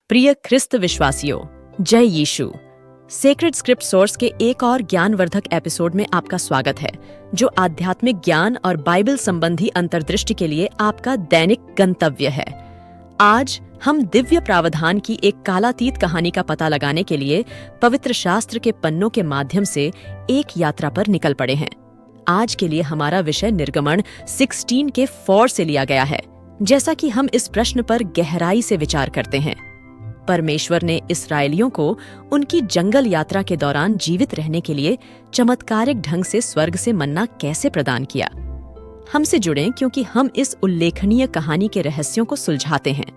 प्रिय ख्रिस्त विश्वासियों, जय यीशु। सेक्रेड स्क्रिप्ट सोर्स के एक और ज्ञानवर्धक एपिसोड में आपका स्वागत है, जो आध्यात्मिक ज्ञान और बाइबल संबंधी अंतर्दृष्टि के लिए आपका दैनिक गंतव्य है। आज हम दिव्य प्रावधान की एक कालातीत कहानी का पता लगाने के लिए पवित्र शास्त्र के पन्नों के माध्यम से एक यात्रा पर निकल पड़े हैं। आज के लिए हमारा विषय निर्गमन 16 के 4 से लिया गया है। जैसा कि हम इस प्रश्न पर गहराई से विचार करते हैं, परमेश्वर ने इस्राएलियों को उनकी जंगल यात्रा के दौरान जीवित रहने के लिए चमत्कारिक ढंग से स्वर्ग से मन्ना कैसे प्रदान किया। हमसे जुड़ें, क्योंकि हम इस उल्लेखनीय कहानी के रहस्यों को सुलझाते हैं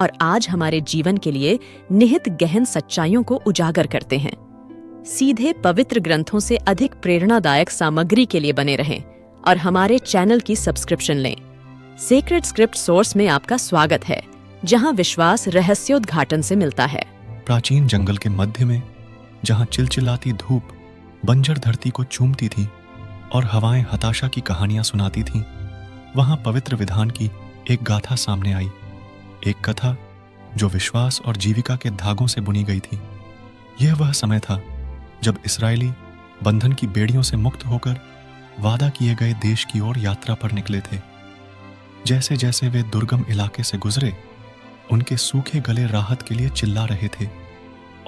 और आज हमारे जीवन के लिए निहित गहन सच्चाइयों को उजागर करते हैं। सीधे पवित्र ग्रंथों से अधिक प्रेरणादायक सामग्री के लिए बने रहें और हमारे चैनल की सब्सक्रिप्शन लें। सेक्रेड स्क्रिप्ट सोर्स में आपका स्वागत है, जहां विश्वास रहस्योद्घाटन से मिलता है। प्राचीन जंगल के मध्य में, जहां चिलचिलाती धूप बंजर धरती को चूमती थी और हवाएं हताशा की कहानियां सुनाती थीं, वहां पवित्र विधान की एक गाथा सामने आई। एक कथा जो विश्वास और जीविका के धागों से बुनी गई थी। यह वह समय था जब इस्राएली बंधन की बेड़ियों से मुक्त होकर वादा किए गए देश की ओर यात्रा पर निकले थे। जैसे जैसे वे दुर्गम इलाके से गुजरे, उनके सूखे गले राहत के लिए चिल्ला रहे थे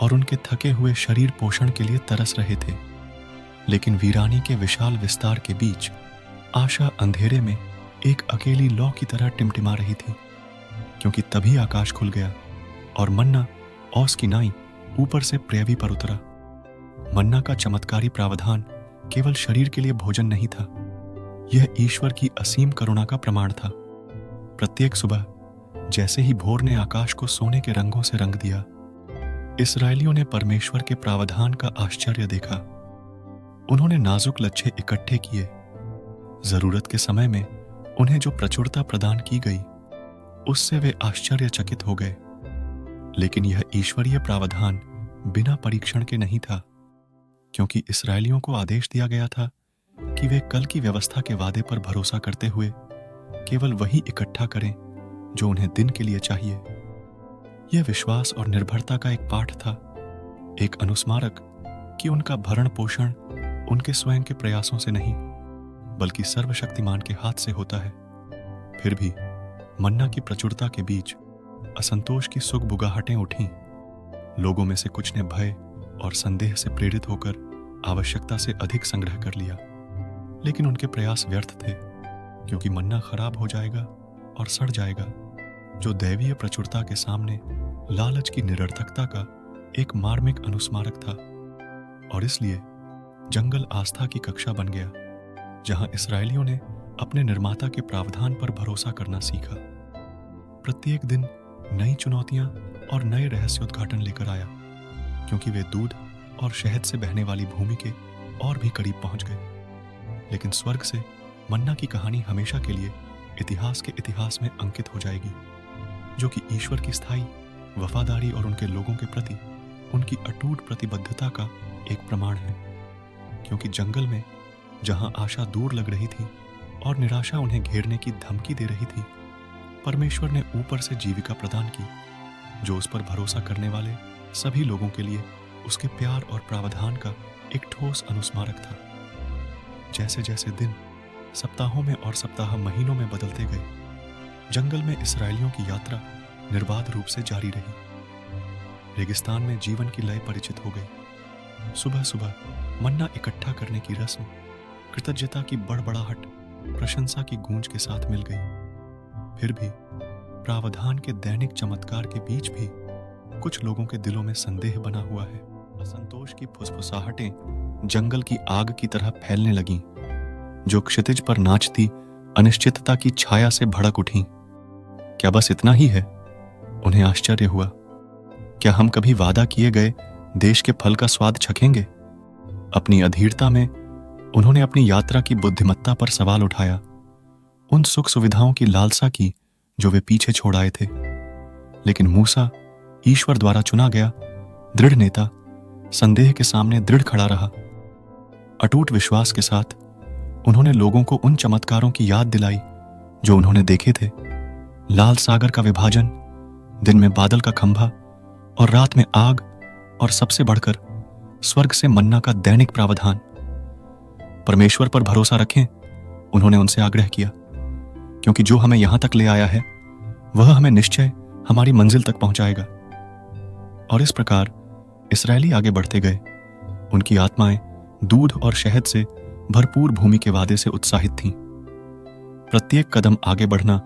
और उनके थके हुए शरीर पोषण के लिए तरस रहे थे। लेकिन वीरानी के विशाल विस्तार के बीच आशा अंधेरे में एक अकेली लौ की तरह टिमटिमा रही थी, क्योंकि तभी आकाश खुल गया और मन्ना औस की नाई ऊपर से पृथ्वी पर उतरा। मन्ना का चमत्कारी प्रावधान केवल शरीर के लिए भोजन नहीं था, यह ईश्वर की असीम करुणा का प्रमाण था। प्रत्येक सुबह जैसे ही भोर ने आकाश को सोने के रंगों से रंग दिया, इस्राएलियों ने परमेश्वर के प्रावधान का आश्चर्य देखा। उन्होंने नाजुक लच्छे इकट्ठे किए। जरूरत के समय में उन्हें जो प्रचुरता प्रदान की गई, उससे वे आश्चर्यचकित हो गए। लेकिन यह ईश्वरीय प्रावधान बिना परीक्षण के नहीं था, क्योंकि इस्राएलियों को आदेश दिया गया था कि वे कल की व्यवस्था के वादे पर भरोसा करते हुए केवल वही इकट्ठा करें जो उन्हें दिन के लिए चाहिए। यह विश्वास और निर्भरता का एक पाठ था, एक अनुस्मारक कि उनका भरण पोषण उनके स्वयं के प्रयासों से नहीं, बल्कि सर्वशक्तिमान के हाथ से होता है। फिर भी मन्ना की प्रचुरता के बीच असंतोष की सुगबुगाहटें उठीं। लोगों में से कुछ ने भय और संदेह से प्रेरित होकर आवश्यकता से अधिक संग्रह कर लिया। लेकिन उनके प्रयास व्यर्थ थे, क्योंकि मन्ना खराब हो जाएगा और सड़ जाएगा, जो दैवीय प्रचुरता के सामने लालच की निरर्थकता का एक मार्मिक अनुस्मारक था। और इसलिए जंगल आस्था की कक्षा बन गया, जहां इस्राएलियों ने अपने निर्माता के प्रावधान पर भरोसा करना सीखा। प्रत्येक दिन नई चुनौतियां और नए रहस्योद्घाटन लेकर आया, क्योंकि वे दूध और शहद से बहने वाली भूमि के और भी करीब पहुंच गए। लेकिन स्वर्ग से मन्ना की कहानी हमेशा के लिए इतिहास के इतिहास में अंकित हो जाएगी, जो कि ईश्वर की स्थायी वफादारी और उनके लोगों के प्रति उनकी अटूट प्रतिबद्धता का एक प्रमाण है। क्योंकि जंगल में, जहां आशा दूर लग रही थी और निराशा उन्हें घेरने की धमकी दे रही थी, परमेश्वर ने ऊपर से जीविका प्रदान की, जो उस पर भरोसा करने वाले सभी लोगों के लिए उसके प्यार और प्रावधान का एक ठोस अनुस्मारक था। जैसे जैसे दिन सप्ताहों में और सप्ताह महीनों में बदलते गए, जंगल में इस्राएलियों की यात्रा निर्बाध रूप से जारी रही। रेगिस्तान में जीवन की लय परिचित हो गई। सुबह सुबह मन्ना इकट्ठा करने की रस्म कृतज्ञता की बड़बड़ाहट, प्रशंसा की गूंज के साथ मिल गई। फिर भी प्रावधान के दैनिक चमत्कार के बीच भी कुछ लोगों के दिलों में संदेह बना हुआ है। असंतोष की फुसफुसाहटें जंगल की आग की तरह फैलने लगीं, जो क्षितिज पर नाचती अनिश्चितता की छाया से भड़क उठीं। क्या बस इतना ही है? उन्हें आश्चर्य हुआ। क्या हम कभी वादा किए गए देश के फल का स्वाद चखेंगे? अपनी अधीरता में उन्होंने अपनी यात्रा की बुद्धिमत्ता पर सवाल उठाया, उन सुख सुविधाओं की लालसा की जो वे पीछे छोड़ आए थे। लेकिन मूसा, ईश्वर द्वारा चुना गया दृढ़ नेता, संदेह के सामने दृढ़ खड़ा रहा। अटूट विश्वास के साथ उन्होंने लोगों को उन चमत्कारों की याद दिलाई जो उन्होंने देखे थे। लाल सागर का विभाजन, दिन में बादल का खंभा और रात में आग, और सबसे बढ़कर स्वर्ग से मन्ना का दैनिक प्रावधान। परमेश्वर पर भरोसा रखें, उन्होंने उनसे आग्रह किया, क्योंकि जो हमें यहां तक ले आया है वह हमें निश्चय हमारी मंजिल तक पहुंचाएगा। और इस प्रकार इस्राएली आगे बढ़ते गए। उनकी आत्माएं दूध और शहद से भरपूर भूमि के वादे से उत्साहित थीं। प्रत्येक कदम आगे बढ़ना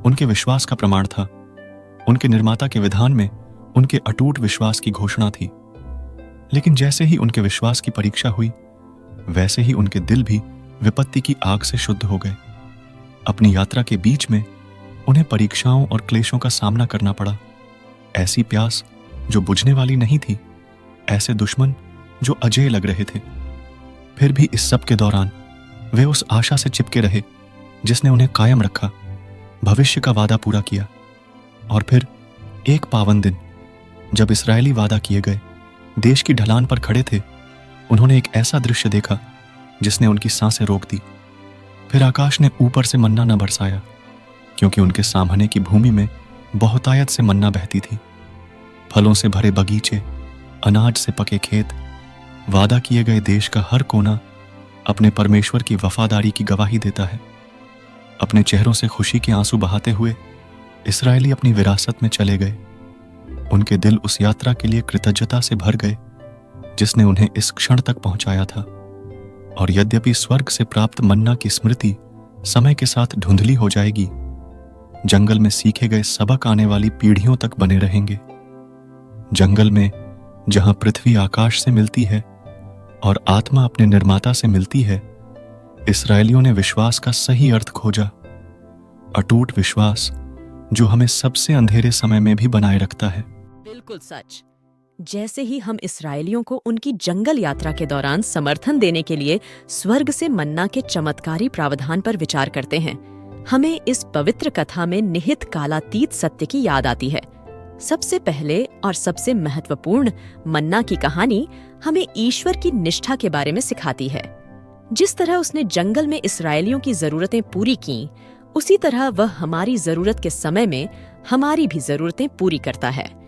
उनके विश्वास का प्रमाण था। उनके निर्माता के विधान में उनके अटूट विश्वास की घोषणा थी। लेकिन जैसे ही उनके विश्वास की परीक्षा हुई, वैसे ही उनके दिल भी विपत्ति की आग से शुद्ध हो गए। अपनी यात्रा के बीच में उन्हें परीक्षाओं और क्लेशों का सामना करना पड़ा। ऐसी प्यास जो बुझने वाली नहीं थी, ऐसे दुश्मन जो अजेय लग रहे थे। फिर भी इस सब के दौरान वे उस आशा से चिपके रहे जिसने उन्हें कायम रखा, भविष्य का वादा पूरा किया। और फिर एक पावन दिन, जब इस्राएली वादा किए गए देश की ढलान पर खड़े थे, उन्होंने एक ऐसा दृश्य देखा जिसने उनकी सांसें रोक दी। फिर आकाश ने ऊपर से मन्ना न बरसाया, क्योंकि उनके सामने की भूमि में बहुतायत से मन्ना बहती थी। फलों से भरे बगीचे, अनाज से पके खेत, वादा किए गए देश का हर कोना अपने परमेश्वर की वफादारी की गवाही देता है। अपने चेहरों से खुशी के आंसू बहाते हुए इस्राएली अपनी विरासत में चले गए। उनके दिल उस यात्रा के लिए कृतज्ञता से भर गए जिसने उन्हें इस क्षण तक पहुंचाया था। और यद्यपि स्वर्ग से प्राप्त मन्ना की स्मृति समय के साथ धुंधली हो जाएगी, जंगल में सीखे गए सबक आने वाली पीढ़ियों तक बने रहेंगे। जंगल में जहां पृथ्वी आकाश से मिलती है और आत्मा अपने निर्माता से मिलती है, इस्राएलियों ने विश्वास का सही अर्थ खोजा। अटूट विश्वास जो हमें सबसे अंधेरे समय में भी बनाए रखता है। बिल्कुल सच। जैसे ही हम इस्राएलियों को उनकी जंगल यात्रा के दौरान समर्थन देने के लिए स्वर्ग से मन्ना के चमत्कारी प्रावधान पर विचार करते हैं, हमें इस पवित्र कथा में निहित कालातीत सत्य की याद आती है। सबसे पहले और सबसे महत्वपूर्ण, मन्ना की कहानी हमें ईश्वर की निष्ठा के बारे में सिखाती है। जिस तरह उसने जंगल में इस्राएलियों की जरूरतें पूरी की, उसी तरह वह हमारी जरूरत के समय में हमारी भी जरूरतें पूरी करता है।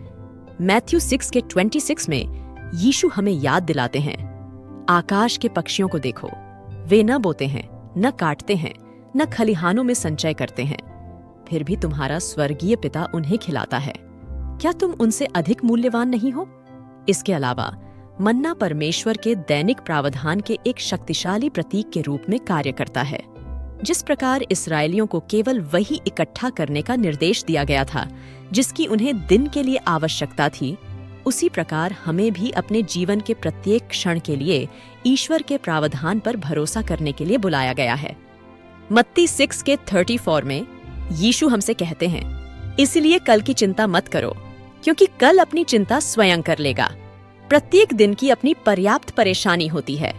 मैथ्यू 6 के 26 में यीशु हमें याद दिलाते हैं, आकाश के पक्षियों को देखो, वे न बोते हैं, न काटते हैं, न खलिहानों में संचय करते हैं, फिर भी तुम्हारा स्वर्गीय पिता उन्हें खिलाता है। क्या तुम उनसे अधिक मूल्यवान नहीं हो? इसके अलावा मन्ना परमेश्वर के दैनिक प्रावधान के एक शक्तिशाली प्रतीक के रूप में कार्य करता है। जिस प्रकार इस्राएलियों को केवल वही इकट्ठा करने का निर्देश दिया गया था जिसकी उन्हें दिन के लिए आवश्यकता थी, उसी प्रकार हमें भी अपने जीवन के प्रत्येक क्षण के लिए ईश्वर के प्रावधान पर भरोसा करने के लिए बुलाया गया है। मत्ती 6 के 34 में यीशु हमसे कहते हैं, इसलिए कल की चिंता मत करो, क्योंकि कल अपनी चिंता स्वयं कर लेगा। प्रत्येक दिन की अपनी पर्याप्त परेशानी होती है।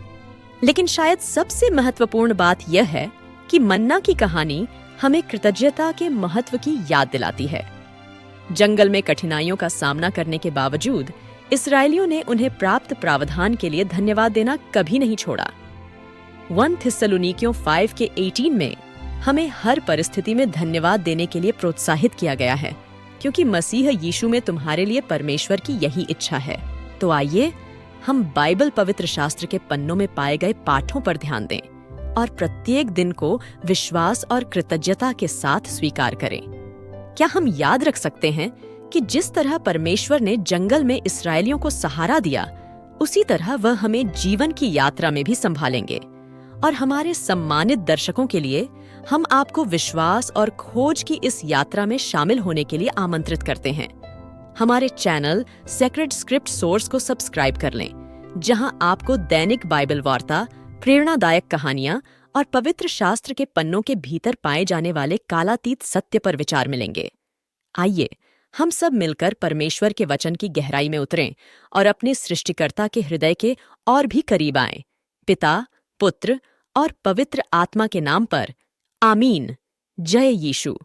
लेकिन शायद सबसे महत्वपूर्ण बात यह है कि मन्ना की कहानी हमें कृतज्ञता के महत्व की याद दिलाती है। जंगल में कठिनाइयों का सामना करने के बावजूद इस्राएलियों ने उन्हें प्राप्त प्रावधान के लिए धन्यवाद देना कभी नहीं छोड़ा। 1 थिस्सलुनीकियों 5 के 18 में हमें हर परिस्थिति में धन्यवाद देने के लिए प्रोत्साहित किया गया है, क्योंकि मसीह यीशु में तुम्हारे लिए परमेश्वर की यही इच्छा है। तो आइए हम बाइबल पवित्र शास्त्र के पन्नों में पाए गए पाठों पर ध्यान दें और प्रत्येक दिन को विश्वास और कृतज्ञता के साथ स्वीकार करें। क्या हम याद रख सकते हैं कि जिस तरह परमेश्वर ने जंगल में इस्राएलियों को सहारा दिया, उसी तरह वह हमें जीवन की यात्रा में भी संभालेंगे। और हमारे सम्मानित दर्शकों के लिए हम आपको विश्वास और खोज की इस यात्रा में शामिल होने के लिए आमंत्रित करते हैं। हमारे चैनल सेक्रेड स्क्रिप्ट सोर्स को सब्सक्राइब कर लें, जहां आपको दैनिक बाइबल वार्ता, प्रेरणादायक कहानियां और पवित्र शास्त्र के पन्नों के भीतर पाए जाने वाले कालातीत सत्य पर विचार मिलेंगे। आइए हम सब मिलकर परमेश्वर के वचन की गहराई में उतरें और अपने सृष्टिकर्ता के हृदय के और भी करीब आएं। पिता, पुत्र और पवित्र आत्मा के नाम पर आमीन। जय यीशु।